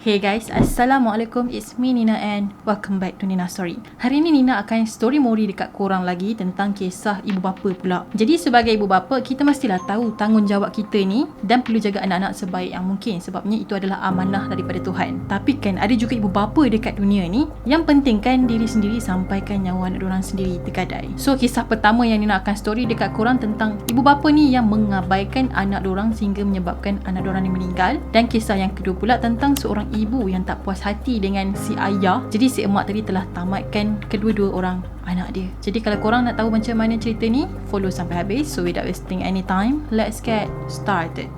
Hey guys, Assalamualaikum. It's me Nina and welcome back to Nina Story. Hari ni Nina akan story mori dekat korang lagi tentang kisah ibu bapa pula. Jadi sebagai ibu bapa, kita mestilah tahu tanggungjawab kita ni dan perlu jaga anak-anak sebaik yang mungkin, sebabnya itu adalah amanah daripada Tuhan. Tapi kan ada juga ibu bapa dekat dunia ni yang pentingkan diri sendiri sampaikan nyawa anak diorang sendiri tergadai. So kisah pertama yang Nina akan story dekat korang tentang ibu bapa ni yang mengabaikan anak diorang sehingga menyebabkan anak diorang ni meninggal. Dan kisah yang kedua pula tentang seorang ibu yang tak puas hati dengan si ayah. Jadi si emak tadi telah tamatkan kedua-dua orang anak dia. Jadi kalau korang nak tahu macam mana cerita ni, follow sampai habis. So without wasting any time, let's get started.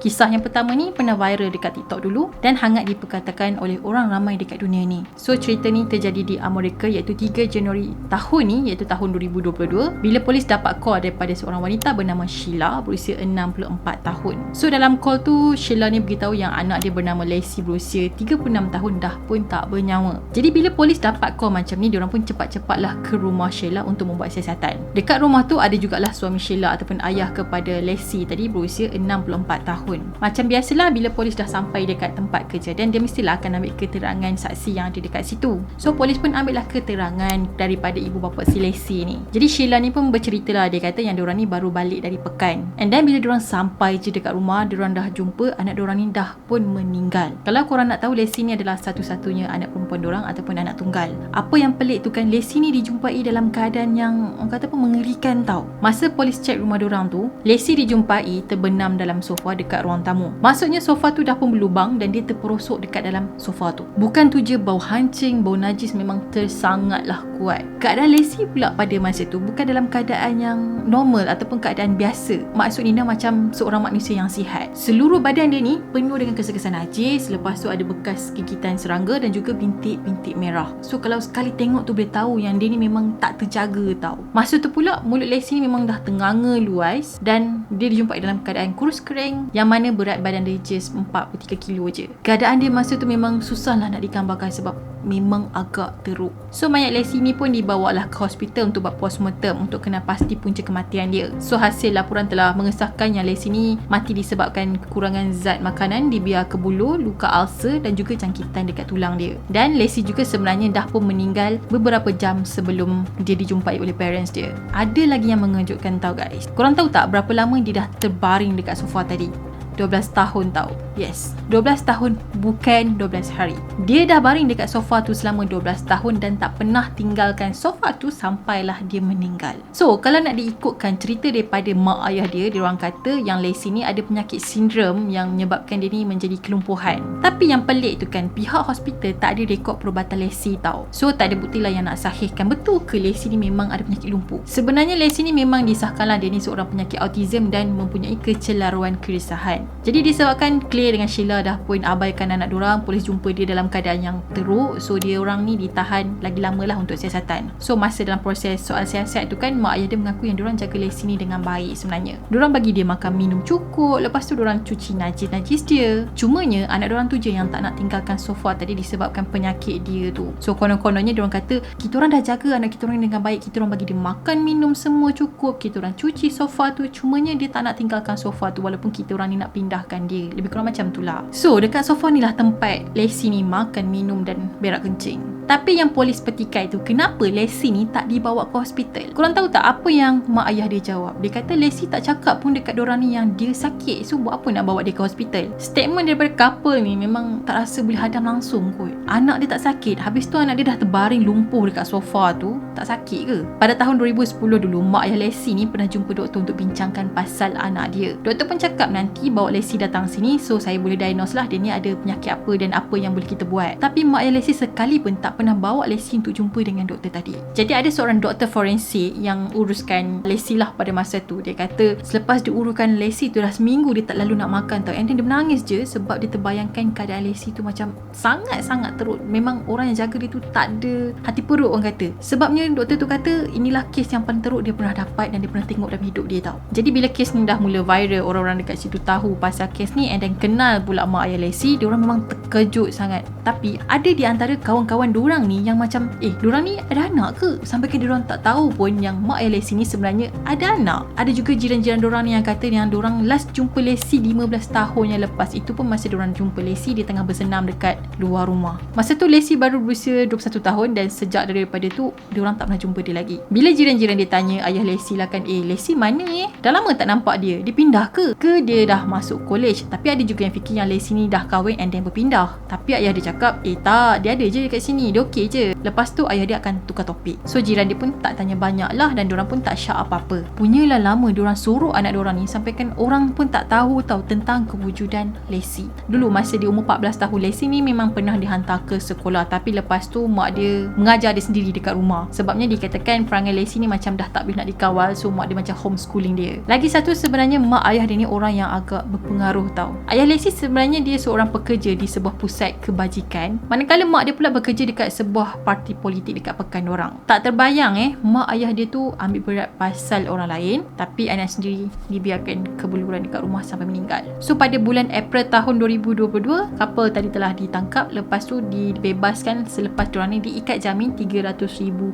Kisah yang pertama ni pernah viral dekat TikTok dulu dan hangat diperkatakan oleh orang ramai dekat dunia ni. So cerita ni terjadi di Amerika iaitu 3 Januari tahun ni, iaitu tahun 2022, bila polis dapat call daripada seorang wanita bernama Sheila berusia 64 tahun. So dalam call tu, Sheila ni beritahu yang anak dia bernama Lacey berusia 36 tahun dah pun tak bernyawa. Jadi bila polis dapat call macam ni, diorang pun cepat-cepatlah ke rumah Sheila untuk membuat siasatan. Dekat rumah tu ada jugalah suami Sheila ataupun ayah kepada Lacey tadi berusia 64 tahun. Macam biasalah, bila polis dah sampai dekat tempat kejadian, dia mestilah akan ambil keterangan saksi yang ada dekat situ. So polis pun ambillah keterangan daripada ibu bapa si Lacey ni. Jadi Sheila ni pun bercerita lah, dia kata yang diorang ni baru balik dari pekan. And then bila diorang sampai je dekat rumah, diorang dah jumpa anak diorang ni dah pun meninggal. Kalau korang nak tahu, Lacey ni adalah satu-satunya anak perempuan diorang ataupun anak tunggal. Apa yang pelik tu kan, Lacey ni dijumpai dalam keadaan yang orang kata pun mengerikan tau. Masa polis cek rumah diorang tu, Lacey dijumpai terbenam dalam sofa dekat ruang tamu. Maksudnya sofa tu dah pun berlubang dan dia terperosok dekat dalam sofa tu. Bukan tu je, bau hancing, bau najis memang tersangatlah kuat. Keadaan Lacey pula pada masa tu bukan dalam keadaan yang normal ataupun keadaan biasa. Maksud Nina macam seorang manusia yang sihat. Seluruh badan dia ni penuh dengan kesan-kesan najis, lepas tu ada bekas gigitan serangga dan juga bintik-bintik merah. So kalau sekali tengok tu boleh tahu yang dia ni memang tak terjaga tau. Masa tu pula mulut Lacey ni memang dah tenganga luas dan dia dijumpai dalam keadaan kurus kering yang mana berat badan dia just 43 kilo je. Keadaan dia masa tu memang susah lah nak digambarkan sebab memang agak teruk. So mayat Lacey ni pun dibawalah ke hospital untuk buat postmortem untuk kena pasti punca kematian dia. So hasil laporan telah mengesahkan yang Lacey ni mati disebabkan kekurangan zat makanan di biar kebuluh, luka ulcer dan juga jangkitan dekat tulang dia. Dan Lacey juga sebenarnya dah pun meninggal beberapa jam sebelum dia dijumpai oleh parents dia. Ada lagi yang mengejutkan tau guys. Korang tahu tak berapa lama dia dah terbaring dekat sofa tadi? 12 tahun tau. Yes, 12 tahun bukan 12 hari. Dia dah baring dekat sofa tu selama 12 tahun dan tak pernah tinggalkan sofa tu sampailah dia meninggal. So, kalau nak diikutkan cerita daripada mak ayah dia, diorang kata yang Lacey ni ada penyakit sindrom yang menyebabkan dia ni menjadi kelumpuhan. Tapi yang pelik tu kan, pihak hospital tak ada rekod perubatan Lacey tau. So, tak ada bukti lah yang nak sahihkan betul ke Lacey ni memang ada penyakit lumpuh. Sebenarnya Lacey ni memang disahkanlah dia ni seorang penyakit autism dan mempunyai kecelaruan kerisahan. Jadi disebabkan Claire dengan Sheila dah pun abaikan anak diorang, polis jumpa dia dalam keadaan yang teruk. So dia orang ni ditahan lagi lama lah untuk siasatan. So masa dalam proses soal siasat tu kan, mak ayah dia mengaku yang diorang jaga Lacey ni dengan baik sebenarnya. Diorang bagi dia makan minum cukup, lepas tu diorang cuci najis-najis dia. Cumanya anak diorang tu je yang tak nak tinggalkan sofa tadi disebabkan penyakit dia tu. So konon-kononnya diorang kata, kita orang dah jaga anak kita orang dengan baik, kita orang bagi dia makan minum semua cukup, kita orang cuci sofa tu, cumanya dia tak nak tinggalkan sofa tu walaupun kita orang ni nak pindahkan dia. Lebih kurang macam tu lah. So dekat sofa ni lah tempat Lacey ni makan, minum dan berak kencing. Tapi yang polis petikai tu, kenapa Lacey ni tak dibawa ke hospital? Korang tahu tak apa yang mak ayah dia jawab? Dia kata Lacey tak cakap pun dekat diorang ni yang dia sakit. So buat apa nak bawa dia ke hospital? Statement daripada couple ni memang tak rasa boleh hadam langsung kot. Anak dia tak sakit, habis tu anak dia dah terbaring lumpuh dekat sofa tu, tak sakit ke? Pada tahun 2010 dulu, mak ayah Lacey ni pernah jumpa doktor untuk bincangkan pasal anak dia. Doktor pun cakap nanti bawa Lacey datang sini, so saya boleh diagnose lah dia ni ada penyakit apa dan apa yang boleh kita buat. Tapi mak ayah Lacey sekali pun tak tak pernah bawa Lacey untuk jumpa dengan doktor tadi. Jadi ada seorang doktor forensik yang uruskan Lacey lah pada masa tu. Dia kata selepas diuruskan Lacey tu dah seminggu dia tak lalu nak makan tau. And then dia menangis je sebab dia terbayangkan keadaan Lacey tu macam sangat-sangat teruk. Memang orang yang jaga dia tu tak ada hati perut orang kata. Sebabnya doktor tu kata inilah kes yang paling teruk dia pernah dapat dan dia pernah tengok dalam hidup dia tau. Jadi bila kes ni dah mula viral, orang-orang dekat situ tahu pasal kes ni and then kenal pula mak ayah Lacey, diorang memang terkejut sangat. Tapi ada di antara kawan-kawan diorang ni yang macam diorang ni ada anak ke? Sampai ke diorang tak tahu pun yang mak ayah Lacey ni sebenarnya ada anak. Ada juga jiran-jiran diorang ni yang kata yang diorang last jumpa Lacey 15 tahun yang lepas. Itu pun masa diorang jumpa Lacey dia tengah bersenam dekat luar rumah. Masa tu Lacey baru berusia 21 tahun dan sejak daripada tu diorang tak pernah jumpa dia lagi. Bila jiran-jiran dia tanya ayah Lacey lah kan, Lacey mana dah lama tak nampak dia pindah ke dia dah masuk college. Tapi ada juga yang fikir yang Lacey ni dah kahwin and then berpindah. Tapi ayah dia cakap tak, dia ada je dekat sini, dia okey je. Lepas tu ayah dia akan tukar topik. So jiran dia pun tak tanya banyak lah dan diorang pun tak syak apa-apa. Punyalah lama diorang suruh anak diorang ni sampai kan orang pun tak tahu tentang kewujudan Lacey. Dulu masa dia umur 14 tahun, Lacey ni memang pernah dihantar ke sekolah, tapi lepas tu mak dia mengajar dia sendiri dekat rumah. Sebabnya dikatakan perangai Lacey ni macam dah tak boleh nak dikawal, so mak dia macam homeschooling dia. Lagi satu, sebenarnya mak ayah dia ni orang yang agak berpengaruh tau. Ayah Lacey sebenarnya dia seorang pekerja di sebuah pusat kebajikan, manakala mak dia pula bekerja dekat sebuah parti politik dekat pekan orang. Tak terbayang mak ayah dia tu ambil berat pasal orang lain, tapi anak sendiri dibiarkan kebeluran dekat rumah sampai meninggal. So pada bulan April tahun 2022, couple tadi telah ditangkap. Lepas tu dibebaskan selepas diorang ni diikat jamin 300,000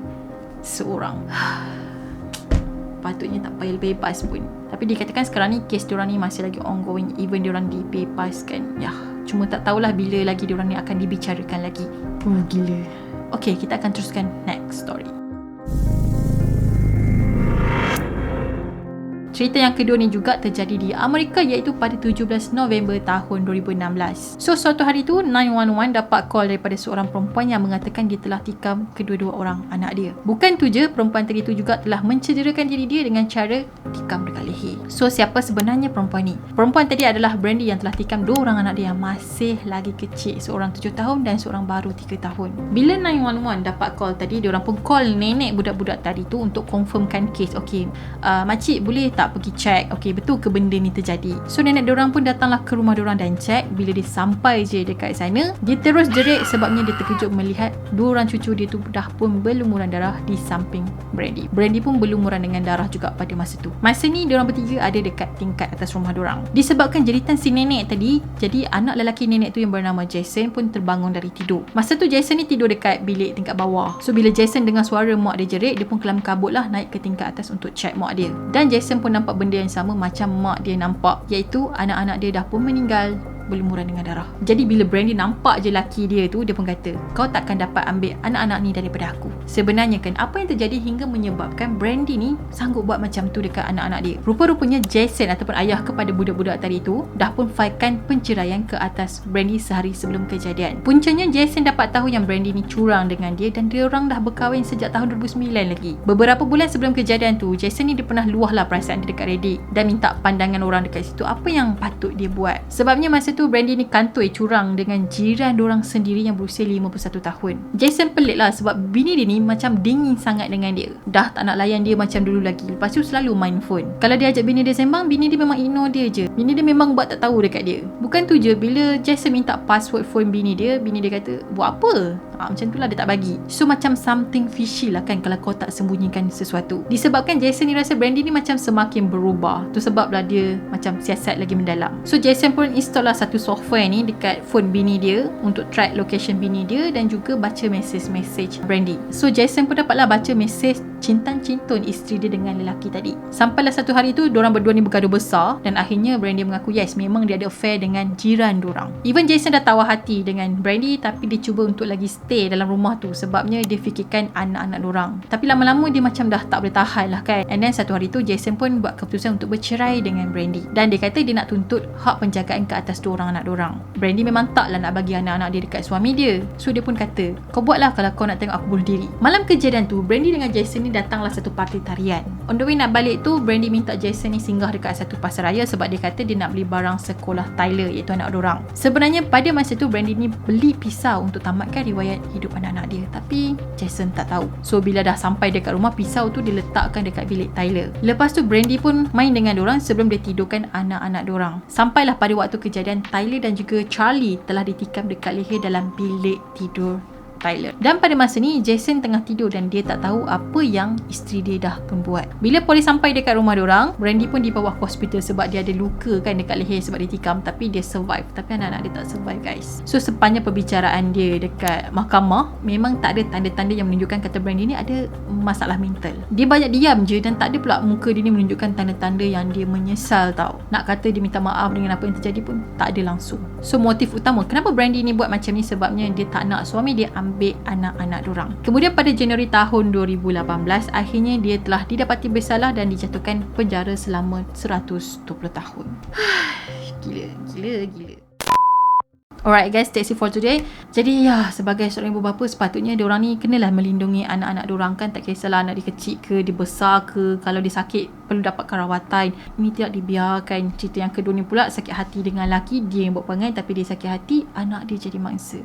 seorang. Patutnya tak payah bebas pun. Tapi dikatakan sekarang ni kes diorang ni masih lagi ongoing even diorang dibebaskan. Cuma tak tahulah bila lagi diorang ni akan dibicarakan lagi. Gila. Okay, kita akan teruskan next story. Cerita yang kedua ni juga terjadi di Amerika, iaitu pada 17 November tahun 2016. So suatu hari tu 911 dapat call daripada seorang perempuan yang mengatakan dia telah tikam kedua-dua orang anak dia. Bukan tu je, perempuan tadi tu juga telah mencederakan diri dia dengan cara tikam dekat leher. So siapa sebenarnya perempuan ni? Perempuan tadi adalah Brandy yang telah tikam dua orang anak dia yang masih lagi kecil, seorang 7 tahun dan seorang baru 3 tahun. Bila 911 dapat call tadi, diorang pun call nenek budak-budak tadi tu untuk confirmkan kes. Okay, makcik boleh tak pergi check, okay, betul ke benda ni terjadi? So nenek diorang pun datanglah ke rumah diorang dan check. Bila dia sampai je dekat sana, dia terus jerit sebabnya dia terkejut melihat dua orang cucu dia tu dah pun berlumuran darah di samping Brandy. Brandy pun berlumuran dengan darah juga pada masa tu. Masa ni diorang bertiga ada dekat tingkat atas rumah diorang. Disebabkan jeritan si nenek tadi, jadi anak lelaki nenek tu yang bernama Jason pun terbangun dari tidur. Masa tu Jason ni tidur dekat bilik tingkat bawah. So bila Jason dengar suara mak dia jerit, dia pun kelam kabut lah naik ke tingkat atas untuk check mak dia. Dan Jason pun nampak benda yang sama macam mak dia nampak, iaitu anak-anak dia dah pun meninggal berlumuran dengan darah. Jadi bila Brandy nampak je laki dia tu, dia pun kata, kau takkan dapat ambil anak-anak ni daripada aku. Sebenarnya kan, apa yang terjadi hingga menyebabkan Brandy ni sanggup buat macam tu dekat anak-anak dia? Rupa-rupanya Jason ataupun ayah kepada budak-budak tadi tu dah pun filekan penceraian ke atas Brandy sehari sebelum kejadian. Puncanya Jason dapat tahu yang Brandy ni curang dengan dia dan dia orang dah berkahwin sejak tahun 2009 lagi. Beberapa bulan sebelum kejadian tu, Jason ni dia pernah luahlah perasaan dia dekat Reddit dan minta pandangan orang dekat situ apa yang patut dia buat. Sebabnya masa tu Brandy ni kantoi curang dengan jiran diorang sendiri yang berusia 51 tahun. Jason pelik lah sebab bini dia ni macam dingin sangat dengan dia. Dah tak nak layan dia macam dulu lagi. Lepas tu selalu main phone. Kalau dia ajak bini dia sembang, bini dia memang ignore dia je. Bini dia memang buat tak tahu dekat dia. Bukan tu je, bila Jason minta password phone bini dia kata, buat apa? Macam tu lah dia tak bagi. So macam something fishy lah kan kalau kau tak sembunyikan sesuatu. Disebabkan Jason ni rasa Brandy ni macam semakin berubah. Tu sebablah dia macam siasat lagi mendalam. So Jason pun install lah satu software ni dekat phone bini dia untuk track location bini dia dan juga baca mesej-mesej Brandy. So Jason pun dapatlah baca mesej cintan-cintun isteri dia dengan lelaki tadi. Sampailah satu hari tu diorang berdua ni bergaduh besar dan akhirnya Brandy mengaku yes, memang dia ada affair dengan jiran diorang. Even Jason dah tawa hati dengan Brandy, tapi dia cuba untuk lagi stay dalam rumah tu sebabnya dia fikirkan anak-anak diorang. Tapi lama-lama dia macam dah tak boleh tahan lah kan. And then satu hari tu Jason pun buat keputusan untuk bercerai dengan Brandy dan dia kata dia nak tuntut hak penjagaan ke atas dua orang anak diorang. Brandy memang taklah nak bagi anak-anak dia dekat suami dia. So dia pun kata, kau buatlah kalau kau nak tengok aku bunuh diri. Malam kejadian tu, Brandy dengan Jason ni datanglah satu parti tarian. On the way nak balik tu, Brandy minta Jason ni singgah dekat satu pasaraya sebab dia kata dia nak beli barang sekolah Tyler, iaitu anak dorang. Sebenarnya pada masa tu Brandy ni beli pisau untuk tamatkan riwayat hidup anak-anak dia, tapi Jason tak tahu. So bila dah sampai dekat rumah, pisau tu diletakkan dekat bilik Tyler. Lepas tu Brandy pun main dengan dorang sebelum dia tidurkan anak-anak dorang. Sampailah pada waktu kejadian, Tyler dan juga Charlie telah ditikam dekat leher dalam bilik tidur Tyler. Dan pada masa ni Jason tengah tidur dan dia tak tahu apa yang isteri dia dah pun buat. Bila polis sampai dekat rumah diorang, Brandy pun dibawa ke hospital sebab dia ada luka kan dekat leher sebab ditikam, tapi dia survive. Tapi anak-anak dia tak survive, guys. So sepanjang perbicaraan dia dekat mahkamah, memang tak ada tanda-tanda yang menunjukkan kata Brandy ni ada masalah mental. Dia banyak diam je dan tak ada pula muka dia ni menunjukkan tanda-tanda yang dia menyesal tau. Nak kata dia minta maaf dengan apa yang terjadi pun tak ada langsung. So motif utama kenapa Brandy ni buat macam ni sebabnya dia tak nak suami dia ambil anak-anak dorang. Kemudian pada Januari tahun 2018, akhirnya dia telah didapati bersalah dan dijatuhkan penjara selama 120 tahun. Gila. Alright guys, that's it for today. Jadi ya, sebagai seorang ibu bapa, sepatutnya diorang ni kenalah melindungi anak-anak diorang kan. Tak kisahlah anak dia kecil ke, dia besar ke, kalau dia sakit perlu dapatkan rawatan. Ini tidak dibiarkan. Cerita yang kedua ni pula, sakit hati dengan lelaki, dia yang buat perangai tapi dia sakit hati, anak dia jadi mangsa.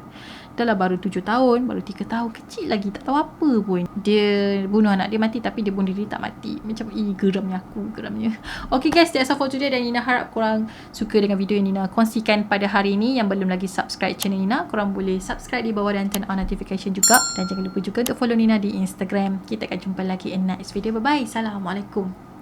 Dah lah baru 7 tahun, baru 3 tahun, kecil lagi, tak tahu apa pun. Dia bunuh anak dia mati tapi dia bunuh diri tak mati. Macam geramnya aku, geramnya. Okay guys, that's all for today dan Nina harap korang suka dengan video yang Nina kongsikan pada hari ini. Yang belum lagi subscribe channel Nina, korang boleh subscribe di bawah dan turn on notification juga. Dan jangan lupa juga untuk follow Nina di Instagram. Kita akan jumpa lagi in next video. Bye bye. Assalamualaikum.